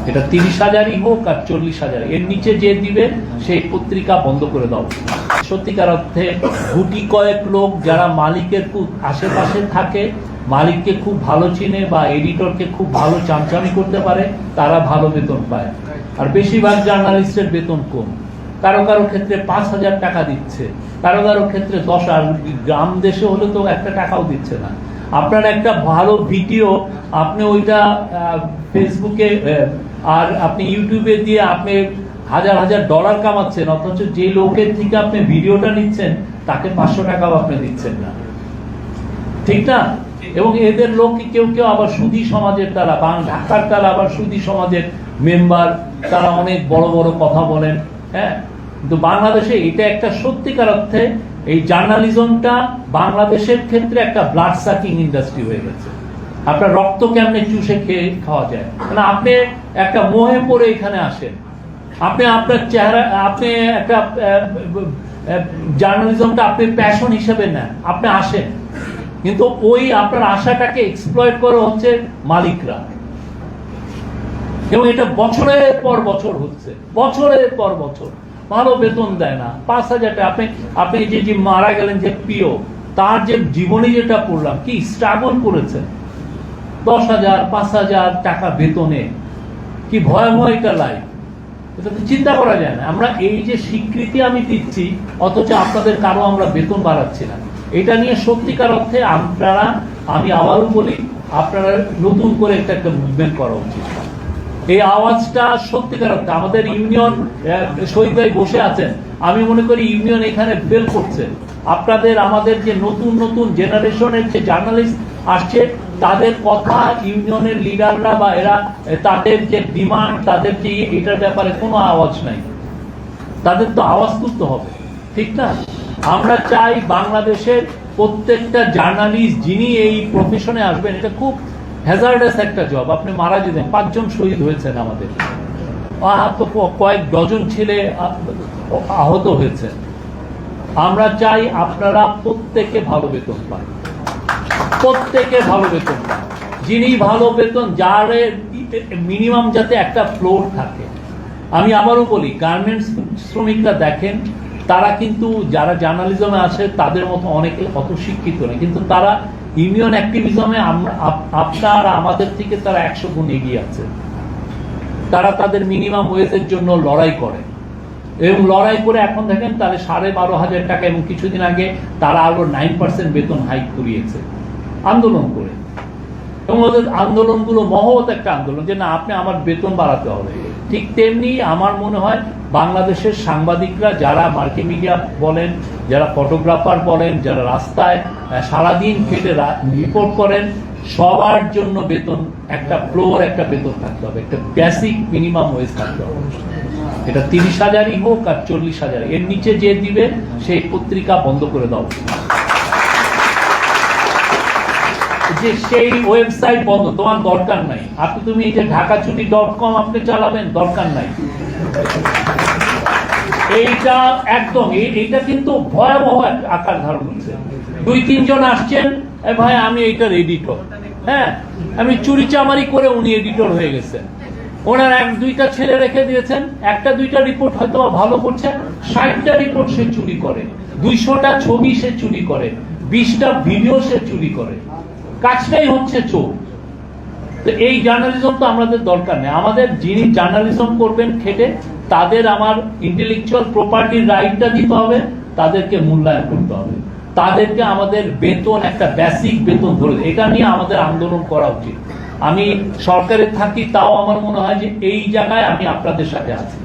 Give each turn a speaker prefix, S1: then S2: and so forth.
S1: এটা 30,000ই হোক আর 40,000, এর নিচে যে দিবে সেই পত্রিকা বন্ধ করে দাও। সত্যিকার অর্থে গুটি কয়েক লোক যারা মালিকের খুব আশেপাশে থাকে, মালিককে খুব ভালো চিনে বা এডিটরকে খুব ভালো চামচামি করতে পারে, তারা ভালো বেতন পায়। আর বেশিরভাগ জার্নালিস্টের বেতন কম, কারো কারো ক্ষেত্রে 5,000 টাকা দিচ্ছে, কারো কারো ক্ষেত্রে 10, আর গ্রাম দেশে হলে তো একটা টাকাও দিচ্ছে না। আপনার একটা ভালো ভিডিও আপনি ওইটা ফেসবুকে আর আপনি ইউটিউবে দিয়ে আপনি হাজার হাজার ডলার কামাচ্ছেন, অথচ যে লোকের থেকে আপনি ভিডিওটা নিচ্ছেন তাকে 500 টাকাও আপনি দিচ্ছেন না, ঠিক না? এবং এদের লোক কেউ কেউ আবার সুধী সমাজের, তারা ঢাকার তারা আবার সুধী সমাজের মেম্বার, তারা অনেক বড় বড় কথা বলেন। হ্যাঁ, কিন্তু বাংলাদেশে এটা একটা সত্যিকার অর্থে এই জার্নালিজমটা বাংলাদেশের ক্ষেত্রে একটা ব্লাড সাকিং ইন্ডাস্ট্রি হয়ে গেছে। আপনার রক্ত কেমনে চুষে খেয়ে খাওয়া যায়, মানে আপনি একটা মোহে পড়ে এখানে আসেন, আপনি আপনার চেহারা, আপনি একটা জার্নালিজমটা আপনি প্যাশন হিসেবে নেন, আপনি আসেন, কিন্তু ওই আপনার আশাটাকে এক্সপ্লয়েট করে হচ্ছে মালিকরা। এবং এটা বছরের পর বছর হচ্ছে, বছরের পর বছর। ভালো বেতন দেয় না, 5,000 টাকা। আপনি যে মারা গেলেন যে পিও, তার যে জীবনী যেটা পড়লাম, কি স্ট্রাগল করেছেন, 10,000 5,000 টাকা বেতনে, কি ভয়াবহ একটা লাইফ, এটা তো চিন্তা করা যায় না। আমরা এই যে স্বীকৃতি আমি দিচ্ছি, অথচ আপনাদের কারো আমরা বেতন বাড়াচ্ছি না। এটা নিয়ে সত্যিকার অর্থে আপনারা, আমি আবারও বলি, আপনারা নতুন করে একটা মুভমেন্ট করা উচিত। এই আওয়াজটা সত্যিকার অর্থে আমাদের ইউনিয়ন, শহীদ ভাই বসে আছেন, আমি মনে করি ইউনিয়ন এখানে ফেল করছে। আপনাদের আমাদের যে নতুন নতুন জেনারেশনের যে জার্নালিস্ট আসছে, তাদের কথা ইউনিয়নের লিডাররা বা এরা, তাদের যে ডিমান্ড, তাদের যে এটার ব্যাপারে কোনো আওয়াজ নাই। তাদের তো আওয়াজ তুলতে হবে, ঠিক না? আমরা চাই বাংলাদেশের প্রত্যেকটা জার্নালিস্ট যিনি এই প্রফেশনে আসবেন, এটা খুব হ্যাজার্ডাস একটা জব। আপনি মারা যেতেন, 5 জন শহীদ হয়েছেন আমাদের, কয়েক ডজন ছেলে আহত হয়েছে। আমরা চাই আপনারা প্রত্যেকে ভালো বেতন পান, প্রত্যেকে ভালো বেতন পান। যিনি ভালো বেতন, যার মিনিমাম যাতে একটা ফ্লোর থাকে। আমি আবারও বলি, গার্মেন্টস শ্রমিকরা দেখেন, তারা কিন্তু যারা জার্নালিজমে আসে তাদের মতো অনেকে অত শিক্ষিত নেই, কিন্তু তারা ইউনিয়ন অ্যাক্টিভিজমে আপনার আমাদের থেকে তারা 100 গুণ এগিয়ে আছে। তারা তাদের মিনিমাম ওয়েজের জন্য লড়াই করে, এবং লড়াই করে এখন দেখেন তাহলে 12,500 টাকা, এবং কিছুদিন আগে তারা আরো 9% বেতন হাইক করিয়েছে আন্দোলন করে। এবং ওদের আন্দোলনগুলো মহৎ একটা আন্দোলন, যে না, আপনি আমার বেতন বাড়াতে হবে। ঠিক তেমনি আমার মনে হয় বাংলাদেশের সাংবাদিকরা, যারা মাল্টিমিডিয়া বলেন, যারা ফটোগ্রাফার বলেন, যারা রাস্তায় সারাদিন খেটে রিপোর্ট করেন, সবার জন্য বেতন, একটা ফ্লোর, একটা বেতন থাকতে হবে, একটা বেসিক মিনিমাম ওয়েজ থাকতে হবে। এটা 30,000ই হোক আর 40,000, এর নিচে যে দিবে সেই পত্রিকা বন্ধ করে দাও। যে সেই ওয়েবসাইট বন্ধ, তোমার দরকার নাই। তুমি এই যে ঢাকাছুটি.com আপনি চালাবেন, দরকার নাই। এইটা একদম, এইটা কিন্তু ভয়াবহ আকার ধারণ করছে। 2-3 জন আসছেন, ভাই আমি এইটার এডিটর, হ্যাঁ, আমি চুরি চামারি করে উনি এডিটর হয়ে গেছেন। ওনার 1-2টা ছেলে রেখে দিয়েছেন, 1-2টা রিপোর্ট হয়তো ভালো করছে, 60টা রিপোর্ট সে চুরি করে, 200টা ছবি সে চুরি করে, 20টা ভিডিও সে চুরি করে। কাজটাই হচ্ছে চোর। তো এই জার্নালিজম তো আমাদের দরকার নেই। আমাদের যিনি জার্নালিজম করবেন খেটে, তাদের আমার ইন্টেলেকচুয়াল প্রপার্টির রাইটটা দিতে হবে, তাদেরকে মূল্যায়ন করতে হবে, তাদেরকে আমাদের বেতন, একটা বেসিক বেতন ধরে, এটা নিয়ে আমাদের আন্দোলন করা উচিত। আমি সরকারে থাকি, তাও আমার মনে হয় যে এই জায়গায় আমি আপনাদের সাথে আছি।